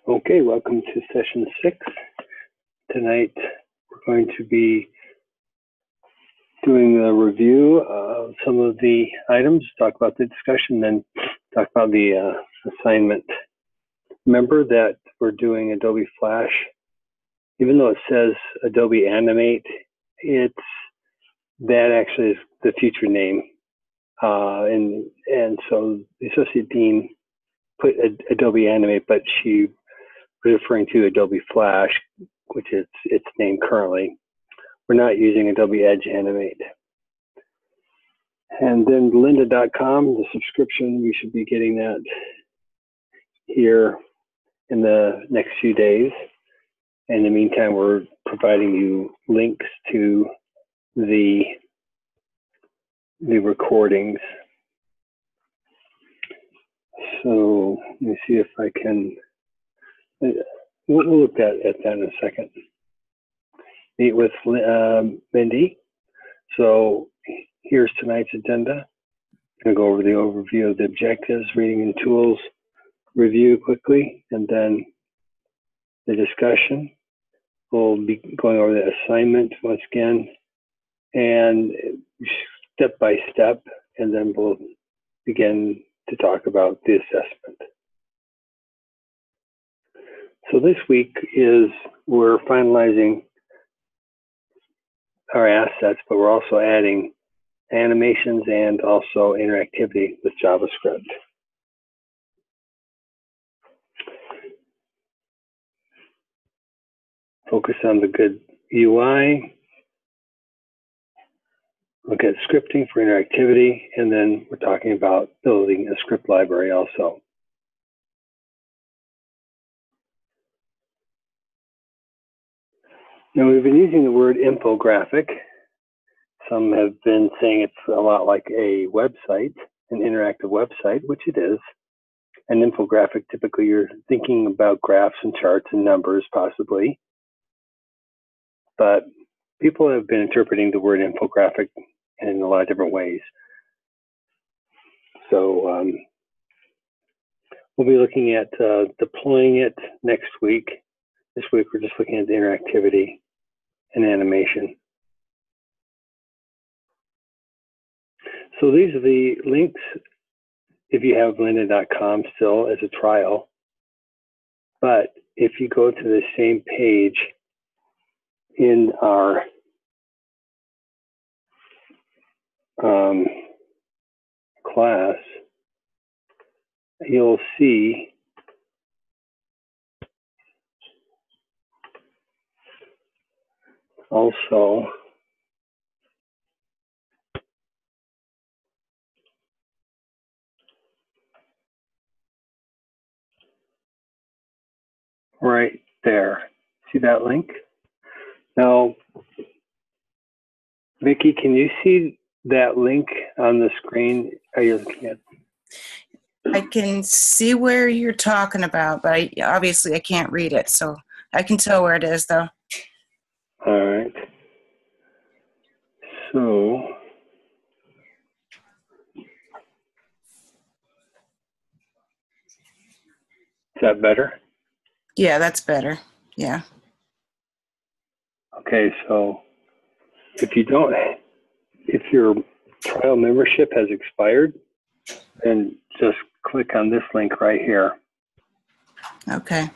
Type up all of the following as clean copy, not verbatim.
Okay, welcome to session 6. Tonight we're going to be doing a review of some of the items, talk about the discussion, then talk about the assignment. Remember that we're doing Adobe Flash. Even though it says Adobe Animate, that actually is the future name. And so the Associate Dean put Adobe Animate, but she referring to Adobe Flash, which is its name currently. We're not using Adobe Edge Animate. And then lynda.com, the subscription, we should be getting that here in the next few days. In the meantime, we're providing you links to the recordings. So let me see if I can, we'll look at that in a second. Meet with Mindy. So here's tonight's agenda. I'm going to go over the overview of the objectives, reading and tools, review quickly, and then the discussion. We'll be going over the assignment once again, and step by step, and then we'll begin to talk about the assessment. So this week we're finalizing our assets, but we're also adding animations and also interactivity with JavaScript. Focus on the good UI, look at scripting for interactivity, and then we're talking about building a script library also. Now we've been using the word infographic. Some have been saying it's a lot like a website, an interactive website, which it is. An infographic, typically you're thinking about graphs and charts and numbers possibly. But people have been interpreting the word infographic in a lot of different ways. So we'll be looking at deploying it next week. This week we're just looking at the interactivity and animation. So these are the links if you have lynda.com still as a trial. But if you go to the same page in our class, you'll see also right there. See that link? Now, Vicki, can you see that link on the screen? Are you looking at? I can see where you're talking about, but obviously I can't read it, so I can tell where it is, though. All right. So is that better? Yeah, that's better. Yeah. Okay, so if your trial membership has expired, then just click on this link right here. Okay.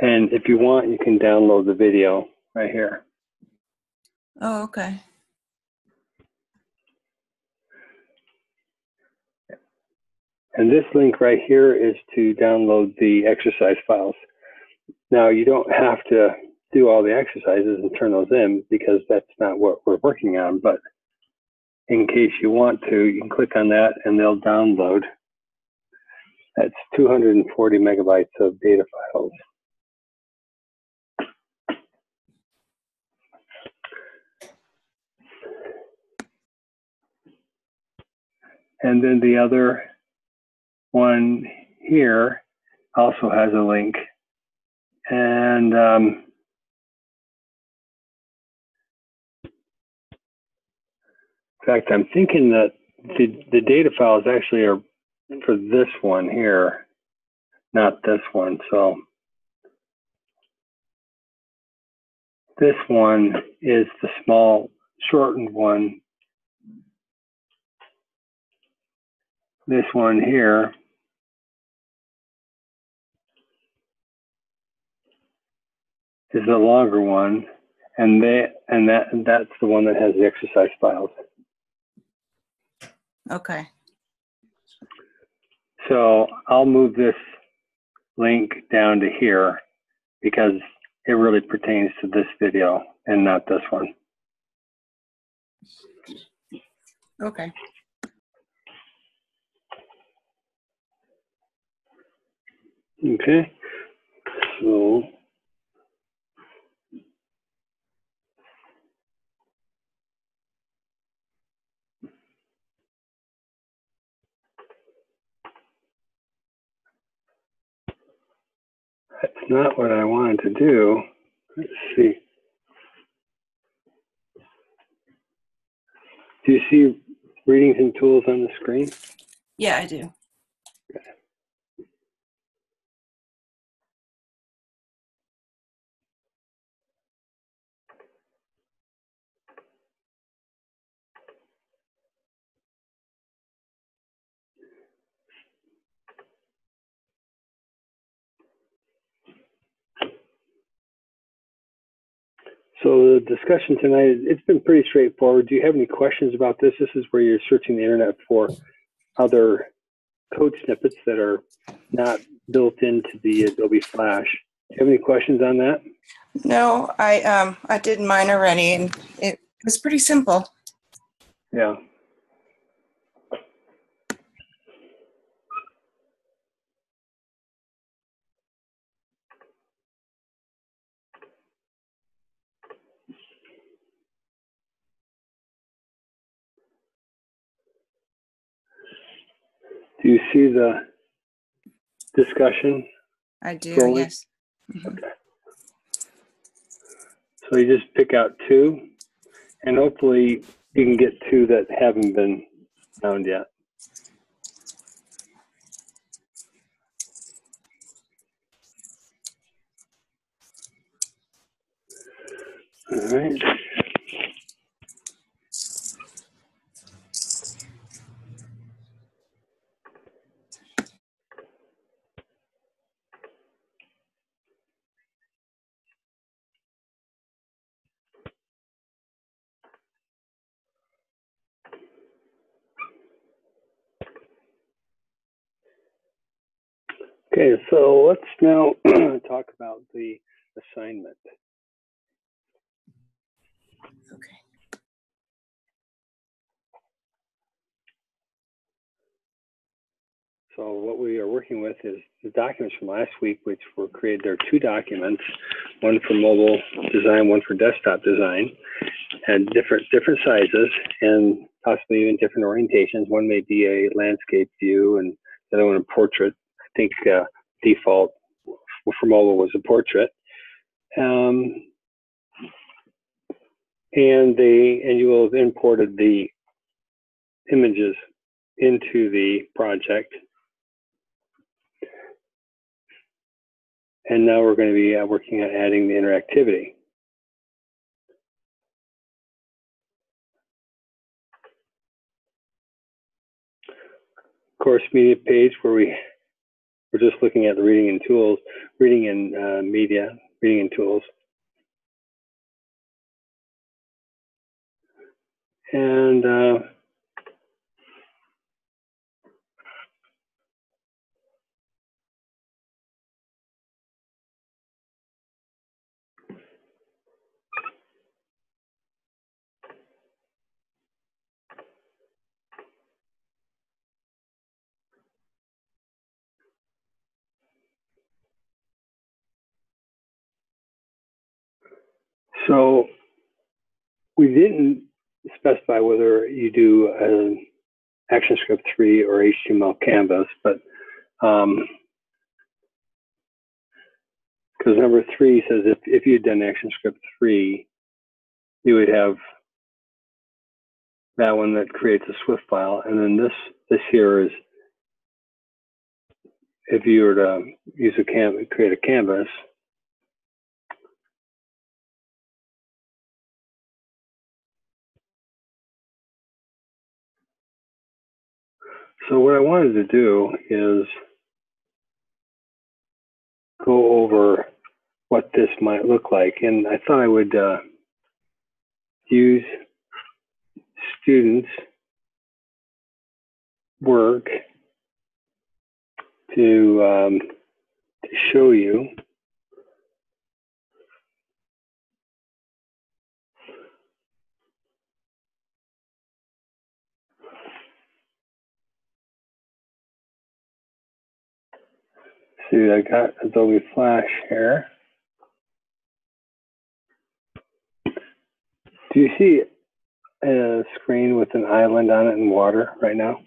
And if you want, you can download the video right here. Oh, okay. And this link right here is to download the exercise files. Now, you don't have to do all the exercises and turn those in because that's not what we're working on, but in case you want to, you can click on that and they'll download. That's 240 megabytes of data files. And then the other one here also has a link. And in fact, I'm thinking that the data files actually are for this one here, not this one. So this one is the small, shortened one. This one here is the longer one, and that's the one that has the exercise files. Okay. So I'll move this link down to here because it really pertains to this video and not this one. Okay. Okay. So that's not what I wanted to do. Let's see. Do you see readings and tools on the screen? Yeah, I do. So the discussion tonight, it's been pretty straightforward. Do you have any questions about this? This is where you're searching the internet for other code snippets that are not built into the Adobe Flash. Do you have any questions on that? No, I did mine already, and it was pretty simple. Yeah. Do you see the discussion? I do, Scrolling? yes. Mm-hmm. Okay. So you just pick out two, and hopefully you can get two that haven't been found yet. All right. Okay, so let's now talk about the assignment. Okay. So what we are working with is the documents from last week, which were created. There are two documents, one for mobile design, one for desktop design, and different sizes and possibly even different orientations. One may be a landscape view and the other one a portrait. I think default for mobile was a portrait. And you will have imported the images into the project. And now we're going to be working on adding the interactivity. Course media page where we're just looking at the reading and tools, reading and media, reading and tools. And so we didn't specify whether you do an ActionScript 3 or HTML canvas, but because number 3 says if you'd done ActionScript 3, you would have that one that creates a Swift file, and then this here is if you were to use create a canvas, so what I wanted to do is go over what this might look like, and I thought I would use students' work to show you. See, I got Adobe Flash here. Do you see a screen with an island on it and water right now?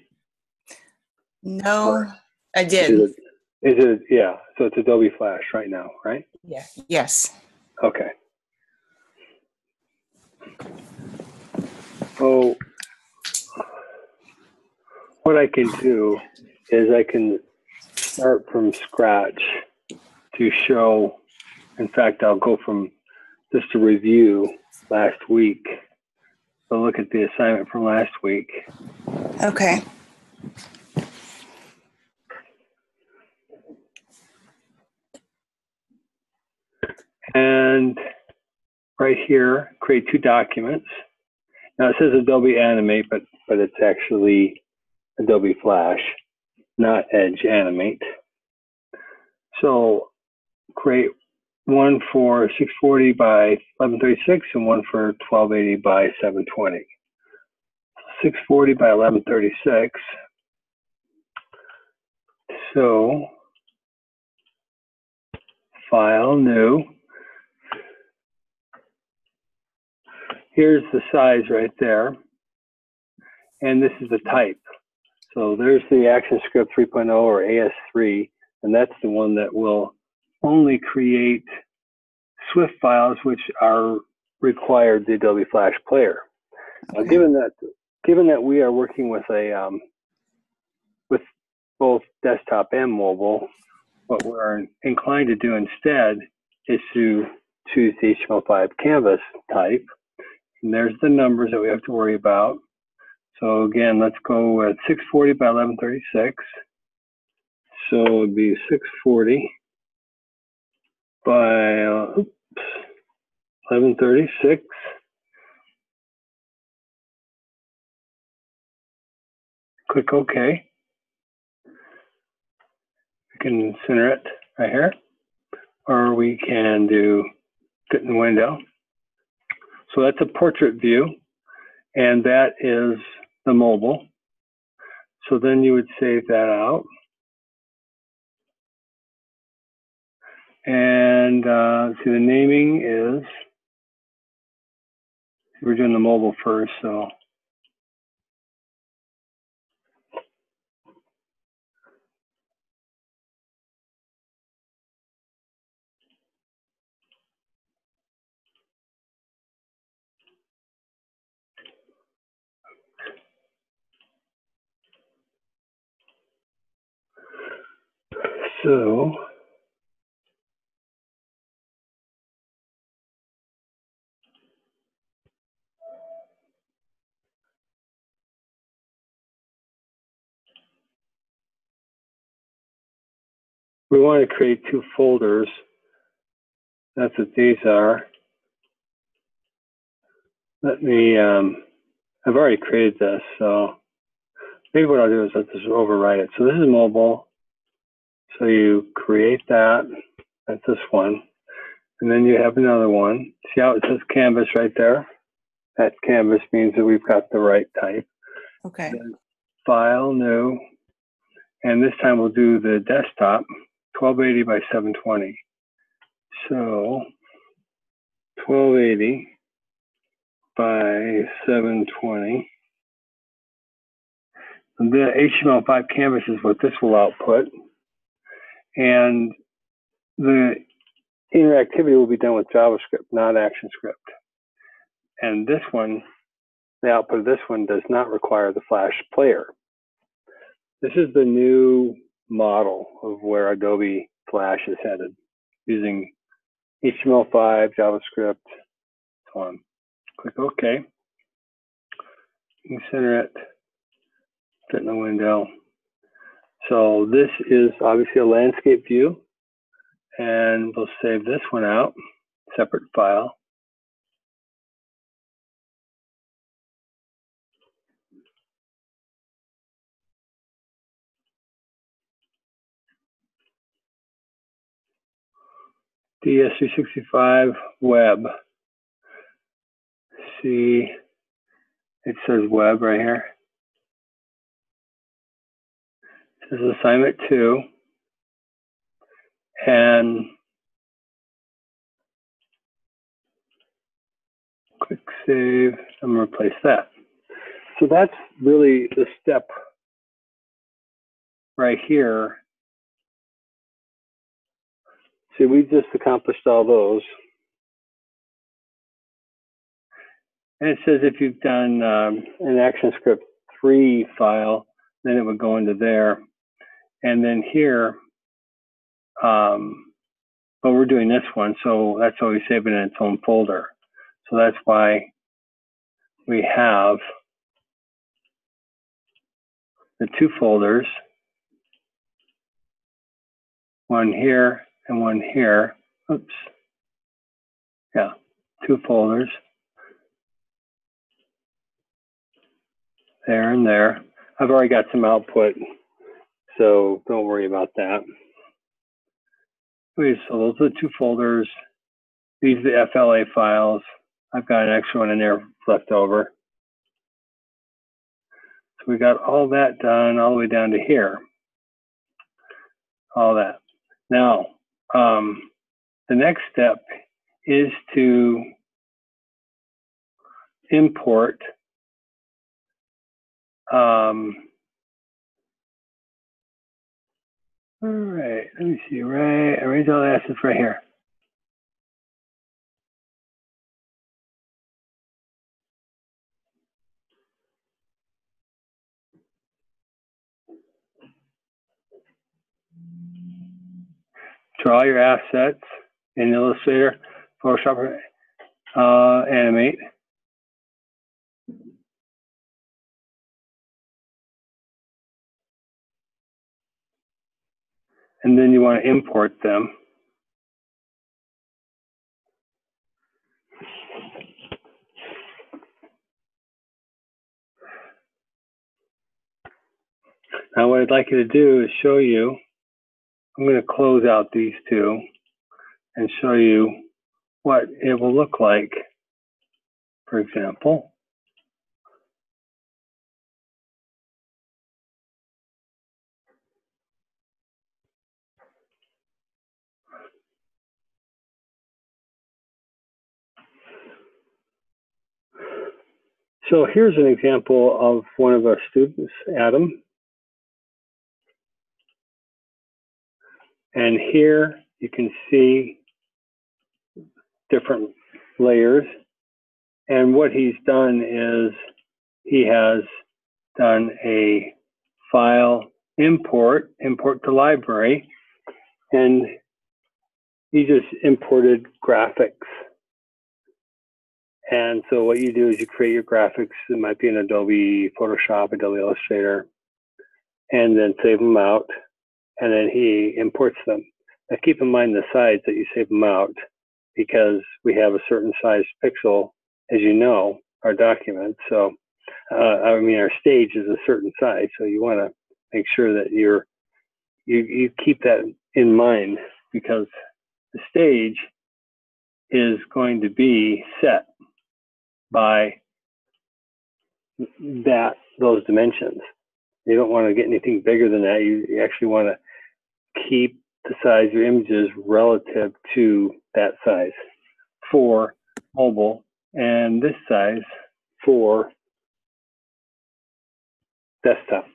No, I did. Is it, yeah, so it's Adobe Flash right now, right? Yeah. Yes. Okay. So what I can do is I can start from scratch to show. In fact, I'll go from just to review last week. So look at the assignment from last week. Okay. And right here, create two documents. Now it says Adobe Animate, but it's actually Adobe Flash, not Edge Animate. So create one for 640 by 1136 and one for 1280 by 720. 640 by 1136. So File, New. Here's the size right there. And this is the type. So there's the ActionScript 3.0 or AS3, and that's the one that will only create Swift files which are required the Adobe Flash player. Now, Okay. given that we are working with a with both desktop and mobile, what we're inclined to do instead is to choose the HTML5 canvas type. And there's the numbers that we have to worry about. So again, let's go with 640 by 1136. So it would be 640 by 1136. Click OK. We can center it right here, or we can do fit in the window. So that's a portrait view, and that is the mobile. So then you would save that out. And see, the naming is, we're doing the mobile first, so. So we want to create two folders. That's what these are. Let me, I've already created this, so maybe what I'll do is I'll just overwrite it. So this is mobile. So you create that. That's this one. And then you have another one. See how it says canvas right there? That canvas means that we've got the right type. Okay. Then File, New. And this time we'll do the desktop, 1280 by 720. So 1280 by 720. And the HTML5 canvas is what this will output. And the interactivity will be done with JavaScript, not ActionScript. And this one, the output of this one does not require the Flash player. This is the new model of where Adobe Flash is headed using HTML5, JavaScript, so on. Click OK. You can center it, fit in the window. So this is obviously a landscape view, and we'll save this one out, separate file. DS365 web. See, it says web right here. This is assignment 2. And click save. I'm going to replace that. So that's really the step right here. See, we just accomplished all those. And it says if you've done an ActionScript 3 file, then it would go into there. And then here, but we're doing this one, so that's why we save it in its own folder. So that's why we have the 2 folders, one here and one here. Oops. Yeah, 2 folders. There and there. I've already got some output, so don't worry about that. Okay, so those are the 2 folders. These are the FLA files. I've got an extra one in there left over. So we got all that done all the way down to here. All that. Now, the next step is to import all right, let me see, right, arrange all the assets right here. Draw your assets in Illustrator, Photoshop, animate. And then you want to import them. Now what I'd like you to do is show you, I'm going to close out these 2 and show you what it will look like, for example. So here's an example of one of our students, Adam. And here you can see different layers. And what he's done is he has done a file import to library, and he just imported graphics. And so what you do is you create your graphics. It might be in Adobe Photoshop, Adobe Illustrator, and then save them out. And then he imports them. Now keep in mind the size that you save them out, because we have a certain size pixel, as you know, our document. So, I mean, our stage is a certain size. So you want to make sure that you keep that in mind, because the stage is going to be set by those dimensions. You don't want to get anything bigger than that. You actually want to keep the size of your images relative to that size for mobile, and this size for desktop.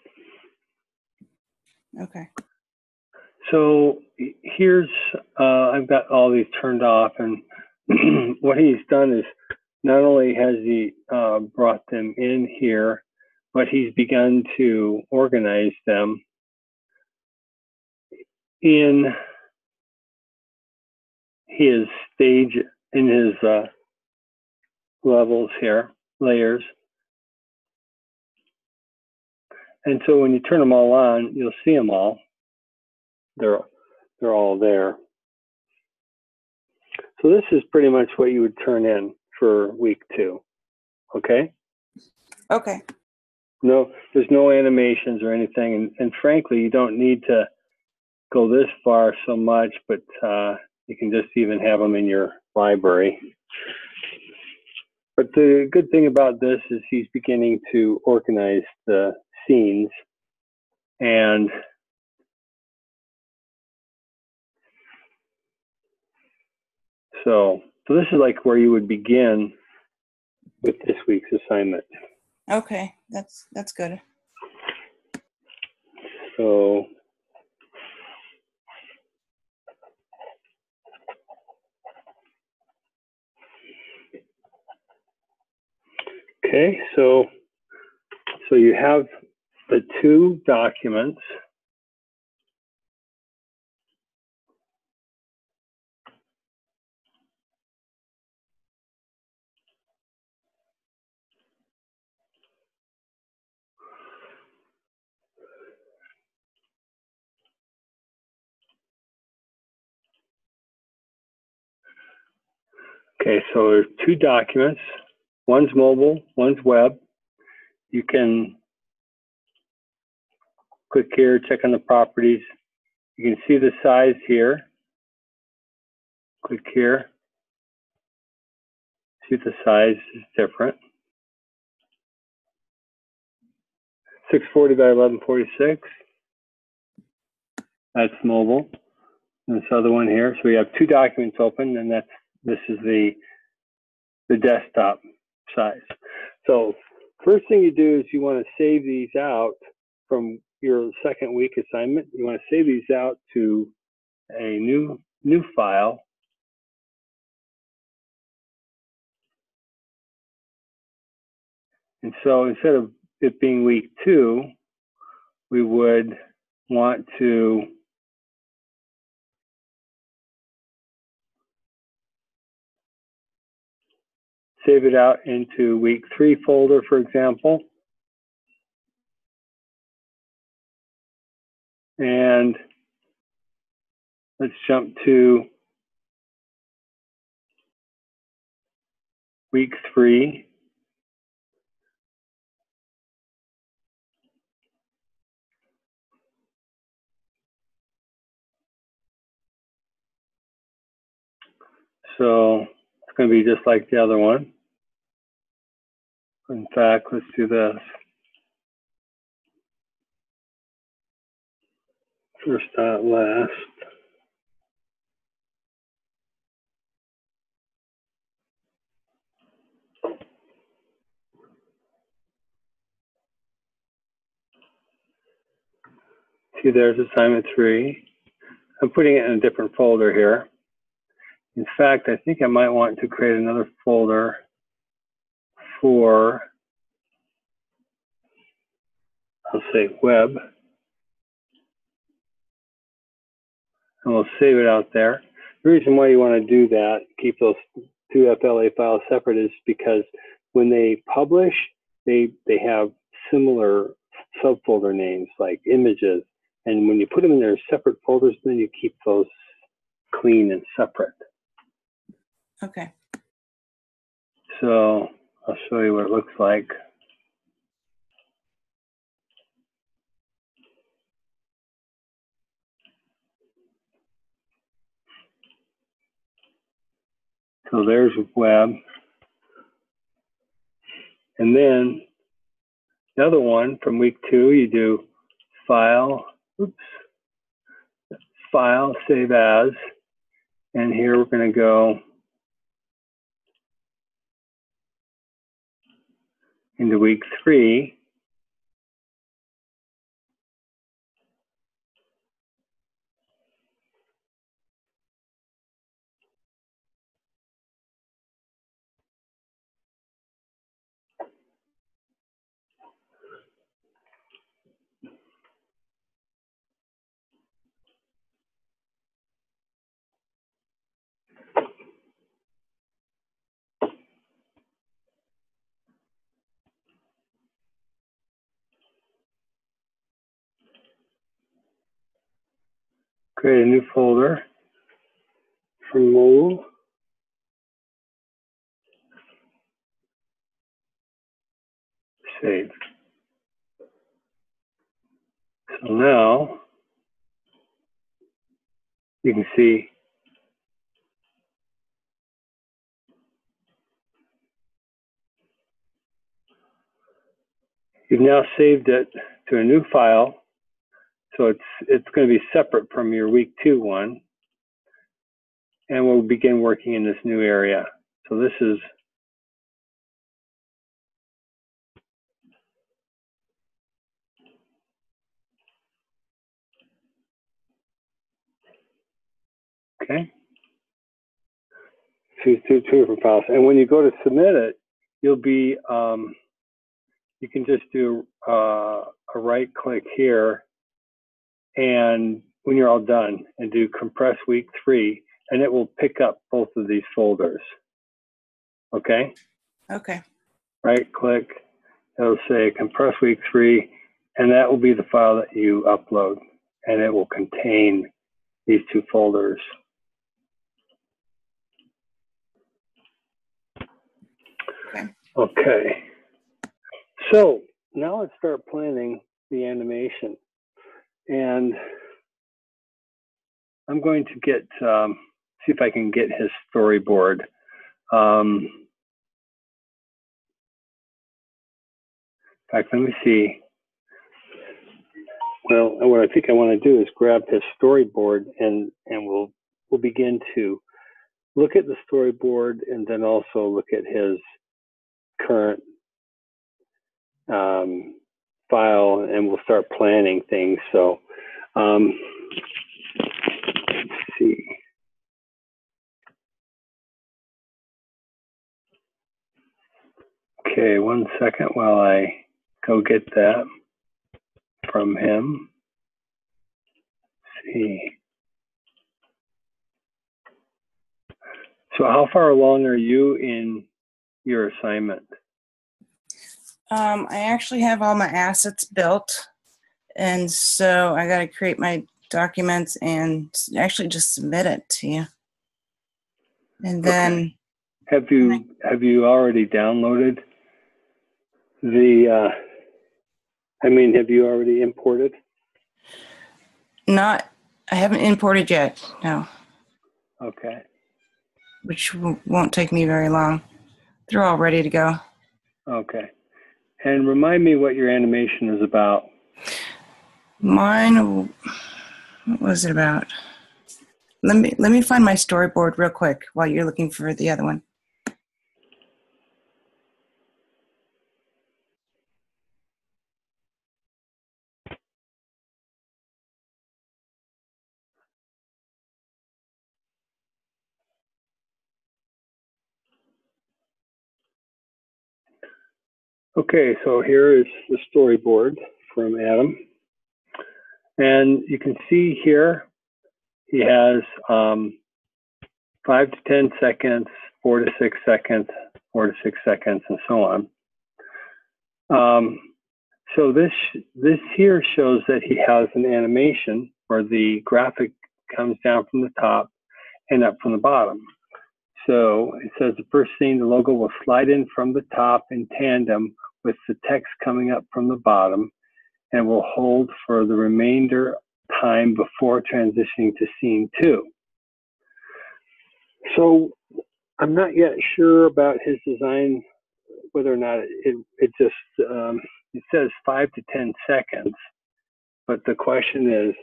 Okay. So here's, I've got all these turned off, and what he's done is not only has he brought them in here, but he's begun to organize them in his stage, in his levels here, layers. And so when you turn them all on, you'll see them all. They're all there. So this is pretty much what you would turn in for week 2. Okay? Okay. No, there's no animations or anything. And frankly, you don't need to go this far so much, but you can just even have them in your library. But the good thing about this is he's beginning to organize the scenes. And so this is like where you would begin with this week's assignment. Okay, that's good. So okay, so you have the 2 documents. Okay, so there's 2 documents. One's mobile, one's web. You can click here, check on the properties. You can see the size here. Click here. See the size is different. 640 by 1146. That's mobile. And this other one here. So we have 2 documents open, and this is the desktop size. So first thing you do is you want to save these out from your second week assignment. You want to save these out to a new file. And so instead of it being week 2, we would want to save it out into week 3 folder, for example. And let's jump to week 3. So it's going to be just like the other one. In fact, let's do this. First dot last. See, there's assignment 3. I'm putting it in a different folder here. In fact, I think I might want to create another folder for, I'll say web. And we'll save it out there. The reason why you want to do that, keep those 2 FLA files separate, is because when they publish, they have similar subfolder names like images. And when you put them in their separate folders, then you keep those clean and separate. Okay. So I'll show you what it looks like. So there's web. And then the other one from week 2, you do file, file, save as. And here we're going to go into week 3. Create a new folder for mobile. Save. So now you can see you've now saved it to a new file. So it's going to be separate from your week 2 one. And we'll begin working in this new area. So this is okay. Choose two different files. And when you go to submit it, you'll be you can just do a right click here, and when you're all done, and do compress week 3, and it will pick up both of these folders. Okay? Okay. Right click, it'll say compress week 3, and that will be the file that you upload, and it will contain these 2 folders. Okay. Okay. So now let's start planning the animation. And I'm going to get, see if I can get his storyboard. In fact, let me see. Well, what I think I want to do is grab his storyboard, and we'll begin to look at the storyboard and then also look at his current file, and we'll start planning things. So let's see. Okay, 1 second while I go get that from him. Let's see. So how far along are you in your assignment? I actually have all my assets built, and so I got to create my documents and actually just submit it to you. And then have you already downloaded the have you already imported? I haven't imported yet, no. Okay. Which won't take me very long. They're all ready to go. Okay. And remind me what your animation is about. Mine, what was it about? Let me find my storyboard real quick while you're looking for the other one. Okay, so here is the storyboard from Adam. And you can see here, he has 5 to 10 seconds, 4 to 6 seconds, 4 to 6 seconds, and so on. So this here shows that he has an animation where the graphic comes down from the top and up from the bottom. So it says the first scene, the logo will slide in from the top in tandem with the text coming up from the bottom, and will hold for the remainder time before transitioning to scene 2. So I'm not yet sure about his design, whether or not it just, it says 5 to 10 seconds, but the question is,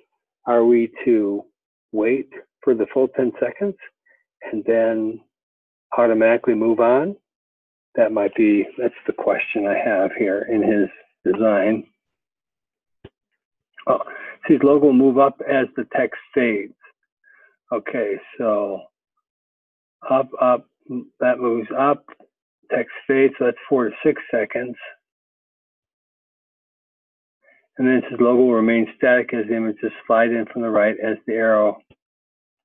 are we to wait for the full 10 seconds and then automatically move on? That's the question I have here in his design. Oh, see, his logo will move up as the text fades. Okay, so up, that moves up, text fades, so that's 4 to 6 seconds. And then his logo will remain static as the images slide in from the right as the arrow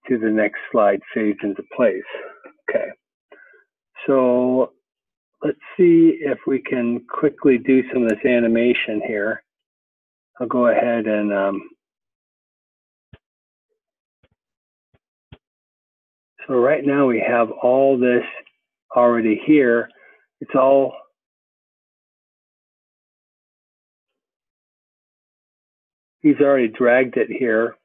to the next slide fades into place. Okay, so let's see if we can quickly do some of this animation here. I'll go ahead and So right now we have all this already here. It's all he's already dragged it here.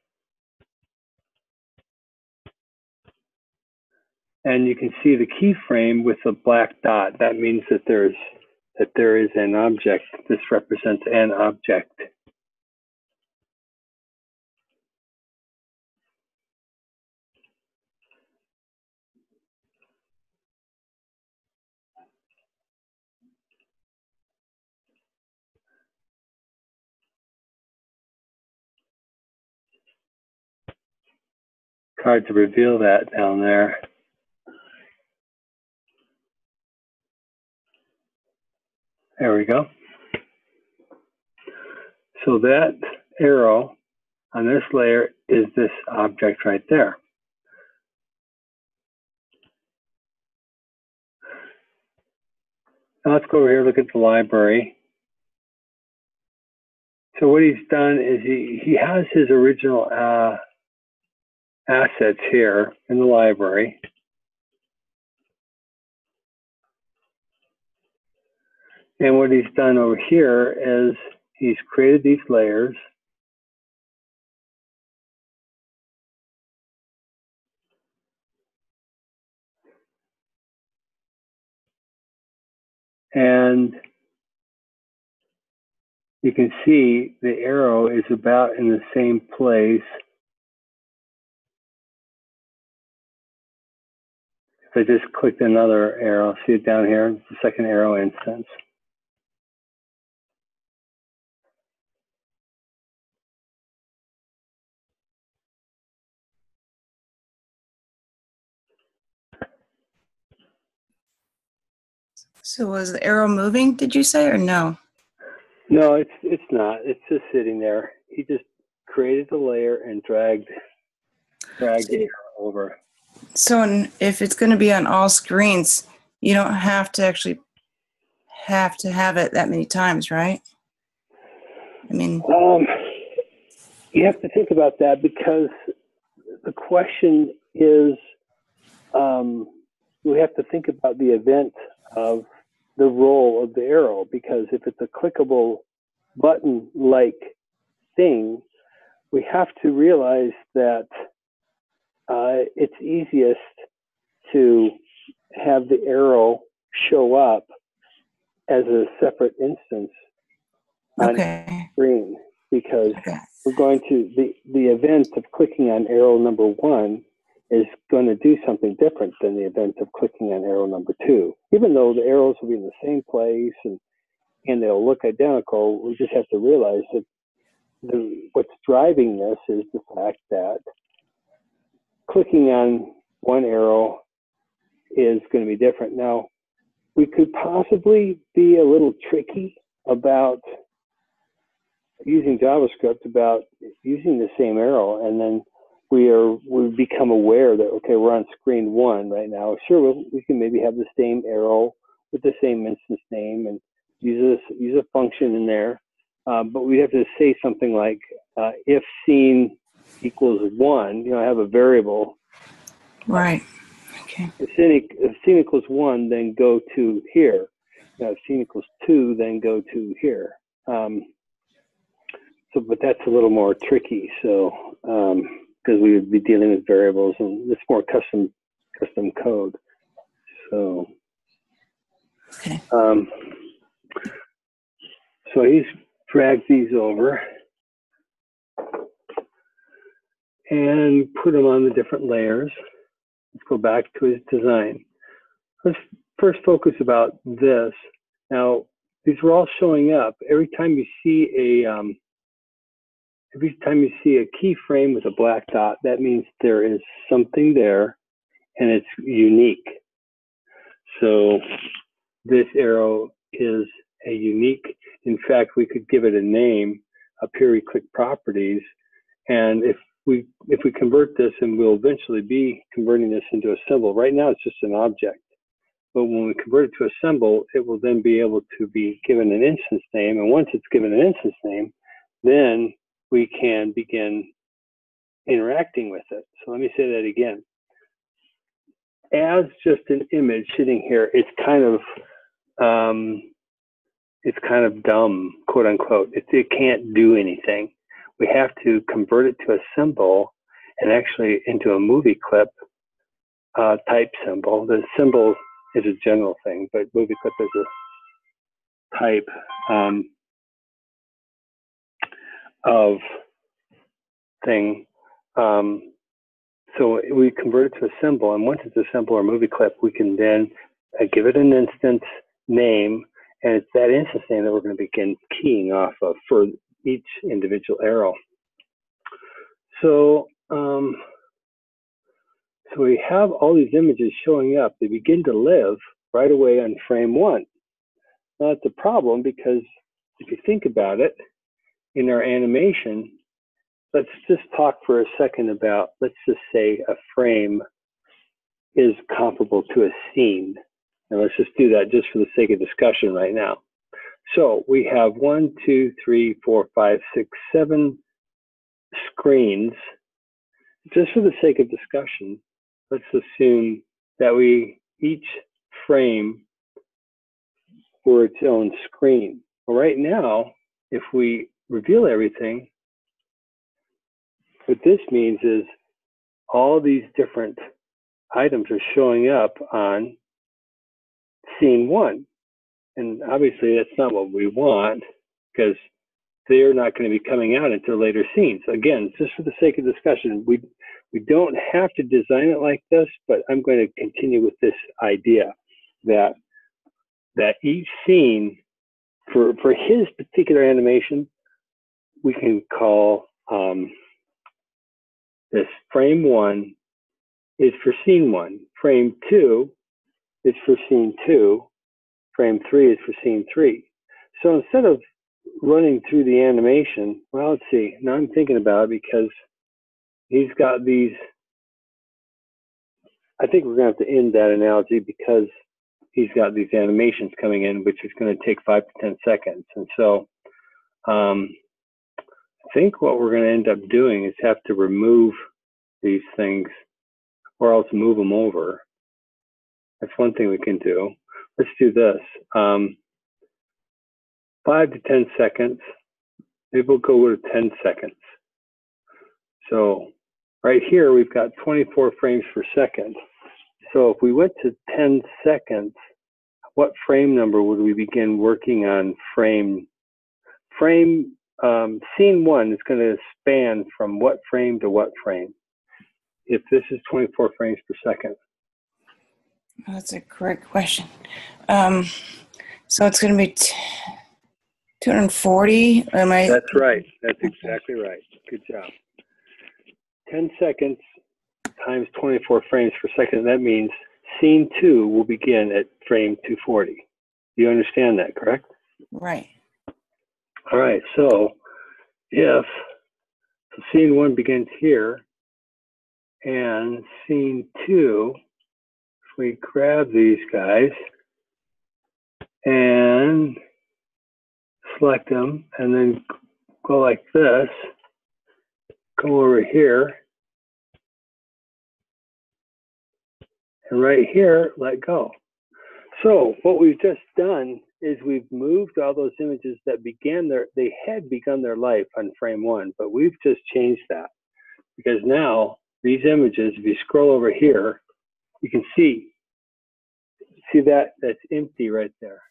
And you can see the keyframe with the black dot. That means that there is an object. This represents an object. It's hard to reveal that down there. There we go. So that arrow on this layer is this object right there. Now let's go over here, look at the library. So what he's done is he has his original assets here in the library. And what he's done over here is he's created these layers. And you can see the arrow is about in the same place. If I just clicked another arrow, see it down here, it's the second arrow instance. So was the arrow moving, did you say, or no? No, it's not. It's just sitting there. He just created the layer and dragged the arrow over. So if it's going to be on all screens, you don't have to actually have it that many times, right? I mean, you have to think about that because the question is, we have to think about the event of the role of the arrow, because if it's a clickable button-like thing, we have to realize that it's easiest to have the arrow show up as a separate instance on the screen, because we're going to, the event of clicking on arrow number 1 is going to do something different than the event of clicking on arrow number 2. Even though the arrows will be in the same place and they'll look identical, we just have to realize that what's driving this is the fact that clicking on one arrow is going to be different. Now, we could possibly be a little tricky about using JavaScript, about using the same arrow, and then we become aware that, okay, we're on screen 1 right now. Sure, we can maybe have the same arrow with the same instance name and use a function in there, but we have to say something like if scene equals 1, have a variable. Right. Okay. If scene equals 1, then go to here. If scene equals 2, then go to here. But that's a little more tricky. So, because we would be dealing with variables, and it's more custom code. So, okay. So he's dragged these over and put them on the different layers. Let's go back to his design. Let's first focus about this. Now, these are all showing up every time you see a keyframe with a black dot. That means there is something there, and it's unique. So this arrow is a unique. In fact, we could give it a name. Up here, we click Properties, and if we convert this, and we'll eventually be converting this into a symbol. Right now, it's just an object. But when we convert it to a symbol, it will then be able to be given an instance name. And once it's given an instance name, then we can begin interacting with it. So let me say that again. as just an image sitting here, it's kind of dumb, quote unquote. It can't do anything. We have to convert it to a symbol and actually into a movie clip type symbol. The symbol is a general thing, but movie clip is a type of thing. So we convert it to a symbol, and once it's a symbol or movie clip, we can then give it an instance name, and it's that instance name that we're going to begin keying off of for each individual arrow. So, so we have all these images showing up. They begin to live right away on frame 1. Now, that's a problem because if you think about it, in our animation, let's just talk for a second about, let's just say a frame is comparable to a scene. And let's just do that just for the sake of discussion right now. So we have 1, 2, 3, 4, 5, 6, 7 screens. Just for the sake of discussion, let's assume that each frame for its own screen. Well, right now, if we reveal everything, what this means is all these different items are showing up on scene 1. And obviously that's not what we want, because they're not going to be coming out until later scenes. Again, just for the sake of discussion, we don't have to design it like this, but I'm going to continue with this idea that each scene, for his particular animation, we can call this frame 1 is for scene 1. Frame 2 is for scene 2. Frame 3 is for scene 3. So instead of running through the animation, well, let's see. Now I'm thinking about it because he's got these. I think we're going to have to end that analogy because he's got these animations coming in, which is going to take 5 to 10 seconds. And so I think what we're going to end up doing is have to remove these things or else move them over. That's one thing we can do. Let's do this. 5 to 10 seconds. Maybe we'll go with 10 seconds. So right here, we've got 24 frames per second. So if we went to 10 seconds, what frame number would we begin working on? Scene 1 is going to span from what frame to what frame? If this is 24 frames per second. That's a great question. So it's going to be 240. That's right. That's exactly right. Good job. 10 seconds times 24 frames per second. That means scene 2 will begin at frame 240. You understand that, correct? Right. All right. So if scene 1 begins here, and scene 2, if we grab these guys and select them, and then go like this, come over here, and right here, let go. So what we've just done is we've moved all those images that they had begun their life on frame 1, but we've just changed that. Because now, these images, if you scroll over here, you can see that? That's empty right there.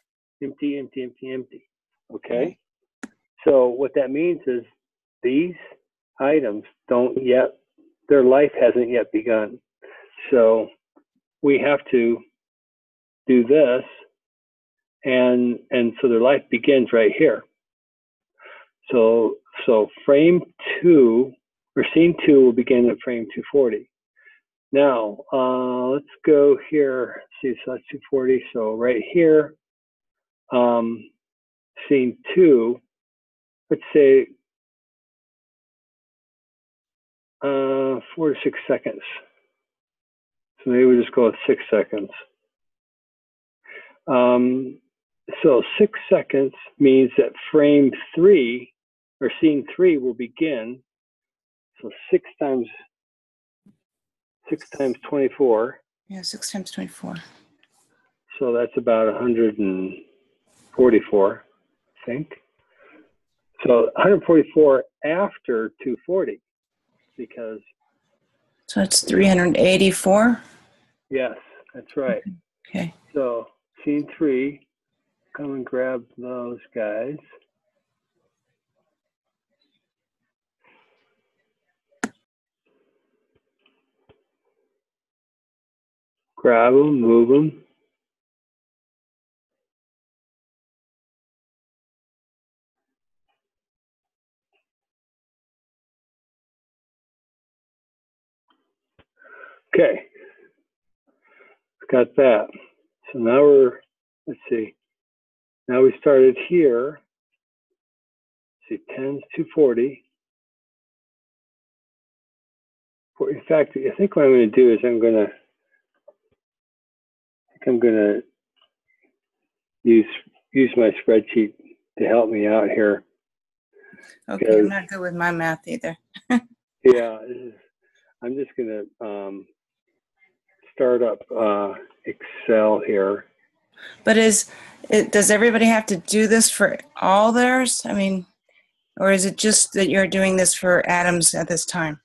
Empty, empty, empty, empty. Okay? So what that means is these items their life hasn't yet begun. So we have to do this, and so their life begins right here. So frame 2, or scene 2 will begin at frame 240. Now, let's go here. See, so that's 240. So right here, scene 2, let's say 4 to 6 seconds. So maybe we'll just go with 6 seconds. So 6 seconds means that frame 3, or scene 3, will begin. So 6 times 24 Yeah, 6 times 24. So that's about 144, I think. So 144 after 240, because. So it's 384. Yes, that's right. Okay. So scene 3, come and grab those guys. Grab them, move them. Okay, got that. So now let's see. Now we started here. Let's see, 10's 240. In fact, I think what I'm going to do is I'm going to use my spreadsheet to help me out here. Okay, I'm not good with my math either. Yeah, I'm just going to start up Excel here. But does everybody have to do this for all theirs? I mean, or is it just that you're doing this for Adams at this time?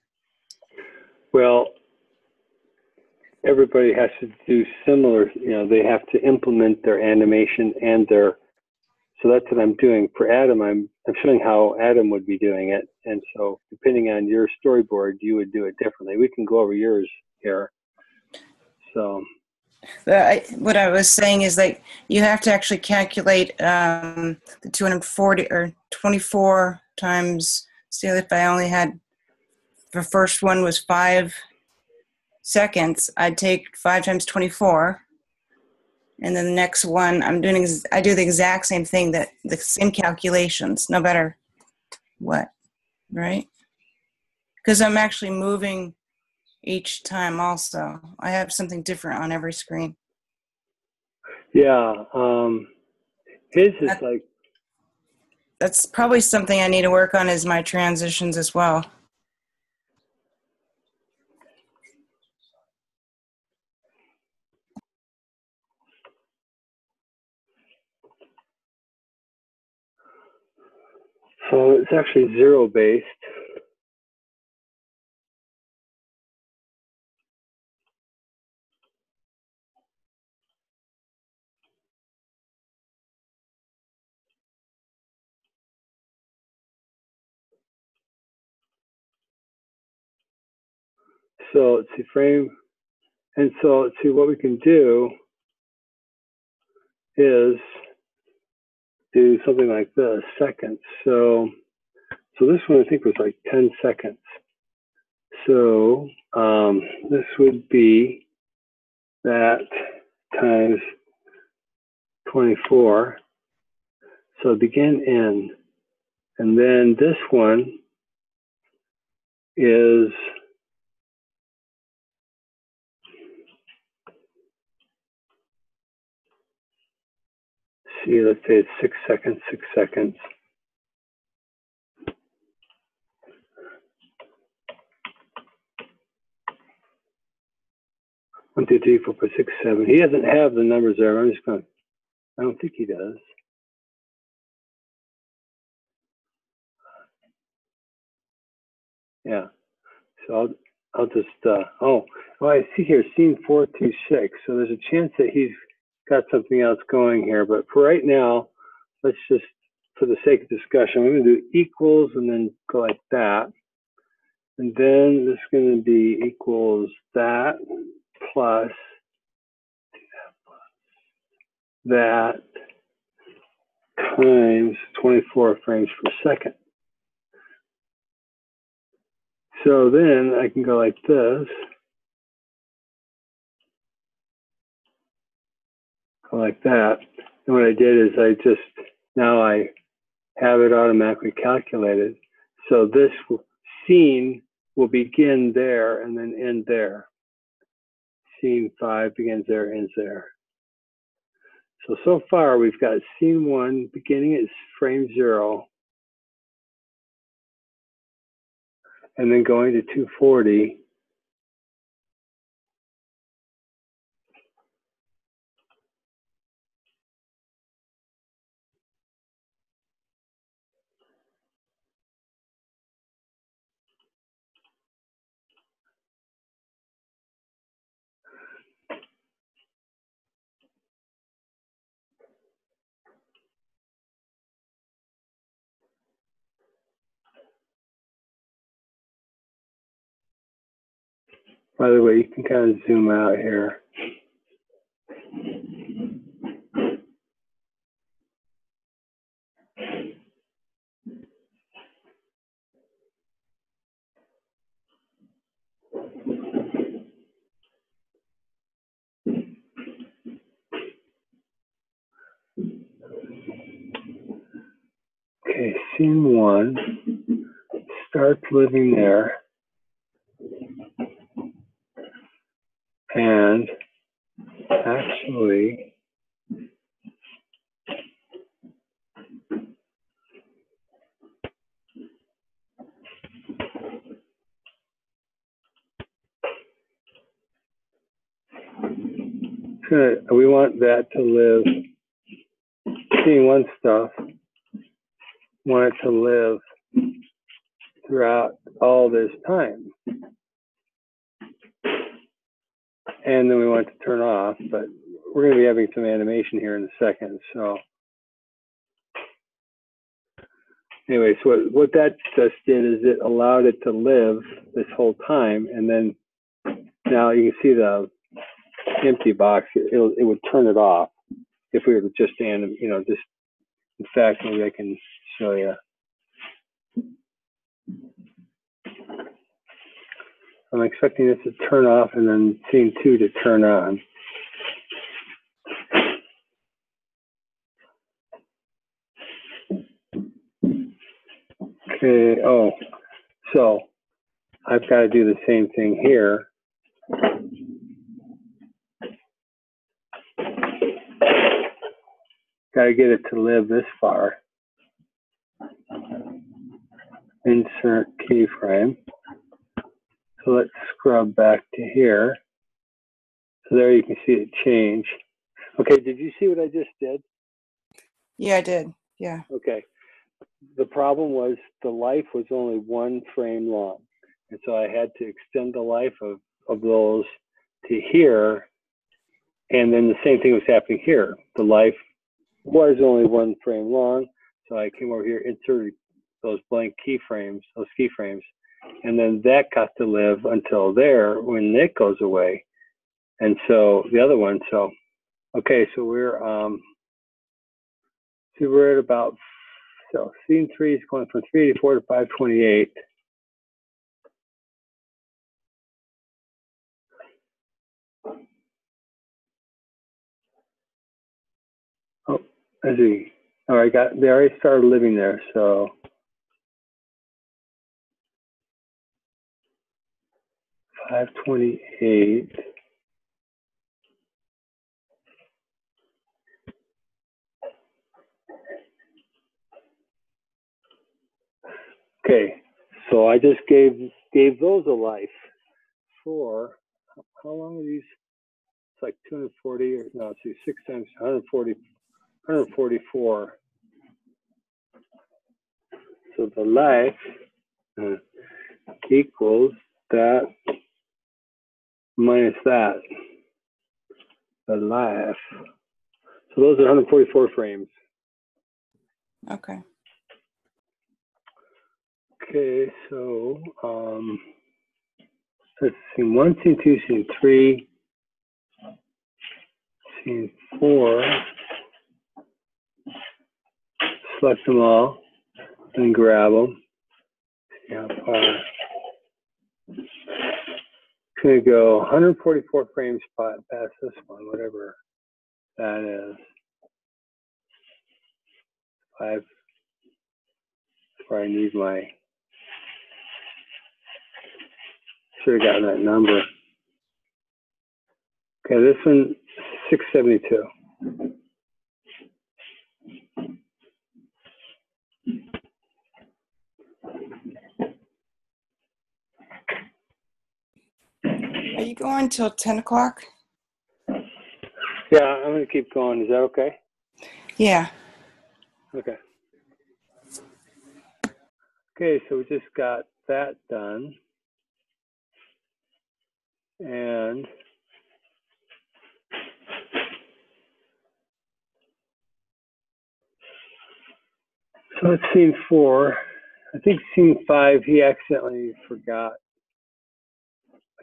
Well, everybody has to do similar, they have to implement their animation and so that's what I'm doing. For Adam, I'm showing how Adam would be doing it. And so depending on your storyboard, you would do it differently. We can go over yours here. So. What I was saying is that you have to actually calculate the 240 or 24 times. See, if I only had, the first one was 5 seconds, I'd take 5 times 24. And then the next one, I do the exact same thing, the same calculations, no matter what, right? Because I'm actually moving each time also. I have something different on every screen. Yeah, his is like. That's probably something I need to work on, is my transitions as well. So it's actually zero based. So let's see, frame. And so let's see, what we can do is do something like this, seconds. So this one I think was like 10 seconds. So this would be that times 24. So begin, end. And then this one is, see, let's say it's 6 seconds, 6 seconds. One, two, three, 4, 5, 6, 7. He doesn't have the numbers there. I'm just going to, I don't think he does. Yeah. So I'll just, I see here, scene 426. So there's a chance that he's got something else going here. But for right now, let's just, for the sake of discussion, I'm going to do equals and then go like that. And then this is going to be equals that plus that times 24 frames per second. So then I can go like this, go like that. And what I did is now I have it automatically calculated. So this scene will begin there and then end there. Scene 5 begins there, ends there. So far we've got scene 1 beginning at frame 0 and then going to 240. By the way, you can kind of zoom out here. Okay, scene 1 starts living there, and actually we want that to live, scene 1 stuff, want it to live throughout all this time. And then we want it to turn off, but we're going to be having some animation here in a second. So anyway, so what that just did is it allowed it to live this whole time. And then now you can see the empty box, it would turn it off if we were to just in fact, maybe I can show you. I'm expecting this to turn off and then scene 2 to turn on. Okay, oh, so I've got to do the same thing here. Got to get it to live this far. Insert keyframe. So let's scrub back to here. So there you can see it change. Okay, did you see what I just did? Yeah, I did. Yeah. Okay. The problem was the life was only 1 frame long. And so I had to extend the life of those to here. And then the same thing was happening here. The life was only 1 frame long. So I came over here, inserted those blank keyframes, and then that got to live until there when Nick goes away. And so the other one, so, okay, so we're at about, so scene 3 is going from 384 to 528. Oh, I see. All right, they already started living there, so. $528. Okay, so I just gave those a life for, how long are these? It's like 240, or no, let's see, 6 times 144. So the life equals that minus that, the life. So those are 144 frames. Okay. Okay, so let's see, 1, scene 2, scene 3, scene 4. Select them all and grab them. See how far. It's going to go 144 frames past this one, whatever that is. 5. Where I need my. Should have gotten that number. Okay, this one 672. Are you going till 10 o'clock? Yeah, I'm going to keep going. Is that okay? Yeah. Okay. Okay, so we just got that done. And so it's scene 4. I think scene 5, he accidentally forgot.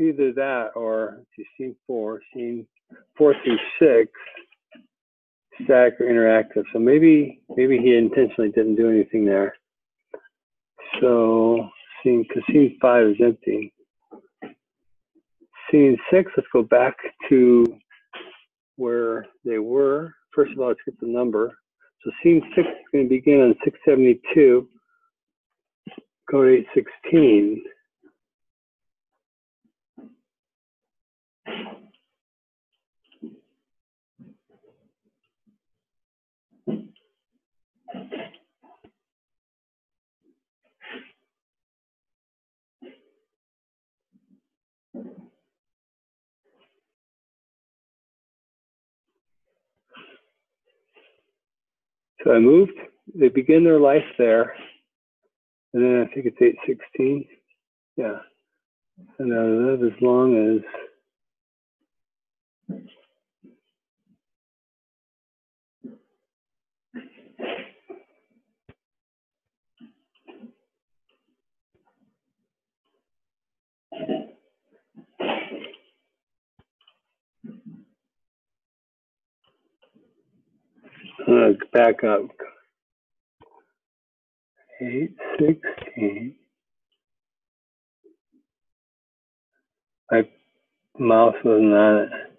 either that or let's see, scene 4 through 6, static or interactive. So maybe he intentionally didn't do anything there. So because scene 5 is empty. Scene 6, let's go back to where they were. First of all, let's get the number. So scene 6 is going to begin on 672. Go to 816. So I moved. They begin their life there. And then I think it's 816. Yeah. And I live as long as back up. 816. My mouse wasn't on it.